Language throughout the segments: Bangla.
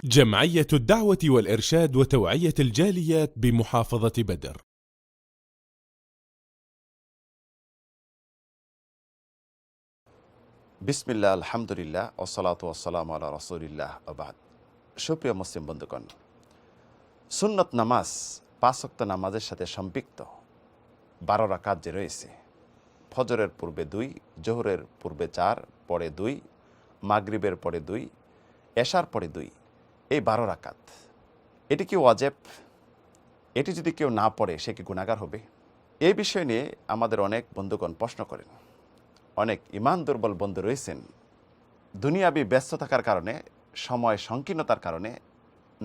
جمعية الدعوة والإرشاد وتوعية الجاليات بمحافظة بدر. বিসমিল্লাহ আলহামদুলিল্লাহ ওসসালাতু ওয়াসসালামু আলা রাসূলিল্লাহ আবাদ। সুপ্রিয় মুসলিম বন্ধুগণ, সুন্নত নামাজ ৫ ওয়াক্ত নামাজের সাথে সম্পৃক্ত ১২ রাকাত যে রয়েছে, ফজরের পূর্বে ২, জোহরের পূর্বে ৪, পরে ২, মাগরিবের পরে ২, এশার পরে ২, এই ১২ রাকাত, এটি কি ওয়াজিব? এটি যদি কেউ না পড়ে সে কি গুনাহগার হবে? এই বিষয় নিয়ে আমাদের অনেক বন্ধুগণ প্রশ্ন করেন। অনেক ইমান দুর্বল বন্ধু রয়েছেন, দুনিয়াবি ব্যস্ত থাকার কারণে, সময় সংকীর্ণতার কারণে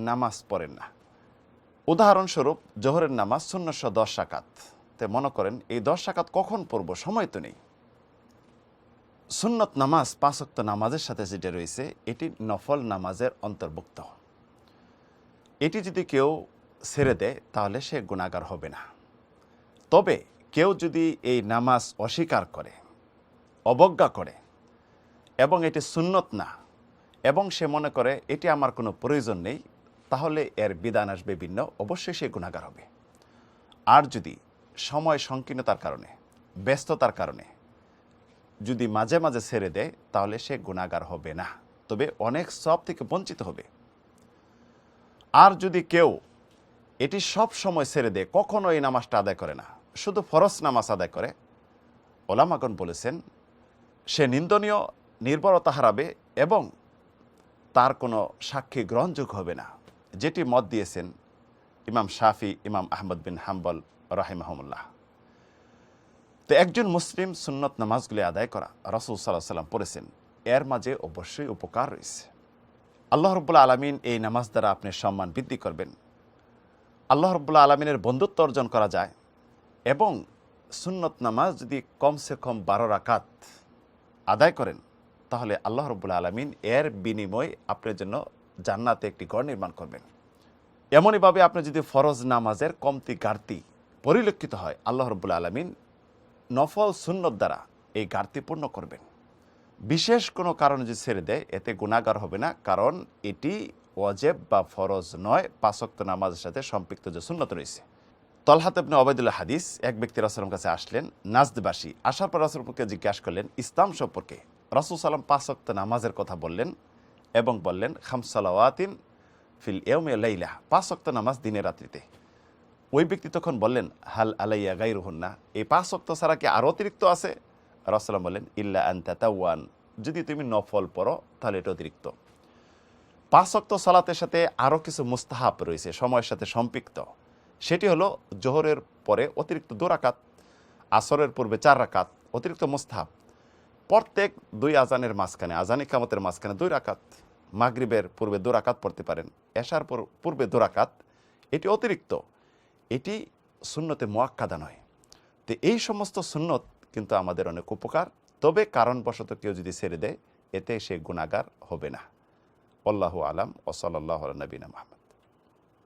নামাজ পড়েন না। উদাহরণস্বরূপ জোহরের নামাজ সুন্নত ১০ রাকাত, তে মনে করেন এই ১০ রাকাত কখন পড়ব, সময় তো নেই। সুন্নত নামাজ ৫ ওয়াক্ত নামাজের সাথে যেটা রয়েছে এটি নফল নামাজের অন্তর্ভুক্ত। এটি যদি কেউ ছেড়ে দেয় তাহলে সে গুনাহগার হবে না। তবে কেউ যদি এই নামাজ অস্বীকার করে, অবজ্ঞা করে এবং এটি সুন্নত না, এবং সে মনে করে এটি আমার কোনো প্রয়োজন নেই, তাহলে এর বিধান আসবে ভিন্ন, অবশ্যই সে গুনাহগার হবে। আর যদি সময় সংকীর্ণতার কারণে, ব্যস্ততার কারণে যদি মাঝে মাঝে ছেড়ে দেয় তাহলে সে গুনাহগার হবে না, তবে অনেক সওয়াব থেকে বঞ্চিত হবে। আর যদি কেউ এটি সব সময় ছেড়ে দেয়, কখনো এই নামাজটা আদায় করে না, শুধু ফরজ নামাজ আদায় করে, ওলামাগণ বলেছেন সে নিন্দনীয়, নির্ভরতা হারাবে এবং তার কোনো সাক্ষী গ্রহণযোগ্য হবে না, যেটি মত দিয়েছেন ইমাম শাফি, ইমাম আহমদ বিন হাম্বল রাহিমাহুমুল্লাহ। তো একজন মুসলিম সুন্নত নামাজগুলি আদায় করা, রাসূল সাল্লাল্লাহু আলাইহি ওয়াসাল্লাম পড়েছেন, এর মাঝে অবশ্যই উপকার রয়েছে। আল্লাহ রাব্বুল আলামিন এই নামাজ দ্বারা আপনি সম্মান বৃদ্ধি করবেন, আল্লাহ রাব্বুল আলামিনের বন্ধুত্ব অর্জন করা যায়। এবং সুন্নত নামাজ যদি কমসে কম ১২ রাকাত আদায় করেন তাহলে আল্লাহ রাব্বুল আলামিন এর বিনিময়ে আপনার জন্য জান্নাতে একটি ঘর নির্মাণ করবেন। এমনইভাবে আপনি যদি ফরজ নামাজের কমতি ঘাটতি পরিলক্ষিত হয়, আল্লাহ রাব্বুল আলামিন নফল সুন্নত দ্বারা এই ঘাটতি পূর্ণ করবেন। বিশেষ কোনো কারণে যদি ছেড়ে দেয় এতে গুনাহগার হবে না, কারণ এটি ওয়াজিব বা ফরজ নয়, ৫ ওয়াক্ত নামাজের সাথে সম্পৃক্ত যে সুন্নত রয়েছে। তলহাত ইবনে উবাইদুল্লাহ হাদিস, এক ব্যক্তি রাসূলের কাছে আসলেন, নাজদবাসী। আসার পর রাসূলকে জিজ্ঞাসা করলেন ইসলাম সম্পর্কে। রাসূল সাল্লাম ৫ ওয়াক্ত নামাজের কথা বললেন এবং বললেন খামস সালাওয়াতিন ফিল ইয়াউমি ওয়াল লাইলা, ৫ ওয়াক্ত নামাজ দিনে রাত্রিতে। ওই ব্যক্তি তখন বললেন হাল আলাইয়া গায়রুহুন্না, এই ৫ ওয়াক্ত ছাড়া কি আরও অতিরিক্ত আছে? রাসূল বললেন ইল্লা আন তাতাওয়ান, যদি তুমি নফল পড়ো তাহলে এটা অতিরিক্ত। ৫ ওয়াক্ত সালাতের সাথে আরও কিছু মুস্তাহাব রয়েছে সময়ের সাথে সম্পৃক্ত, সেটি হলো জোহরের পরে অতিরিক্ত ২ রাকাত, আসরের পূর্বে ৪ রাকাত অতিরিক্ত মুস্তাহাব, প্রত্যেক ২ আজানের মাঝখানে, আজান ইকামতের মাঝখানে ২ রাকাত, মাগরিবের পূর্বে ২ রাকাত পড়তে পারেন, এশার পূর্বে ২ রাকাত, এটি অতিরিক্ত, এটি সুন্নতে মুআক্কাদা নয়। তো এই সমস্ত সুন্নত কিন্তু আমাদের অনেক উপকার, তবে কারণবশত কেউ যদি ছেড়ে দেয় এতে সে গুনাহগার হবে না। আল্লাহু আলাম ওয়া সাল্লাল্লাহু আলা নবিনা মুহাম্মদ।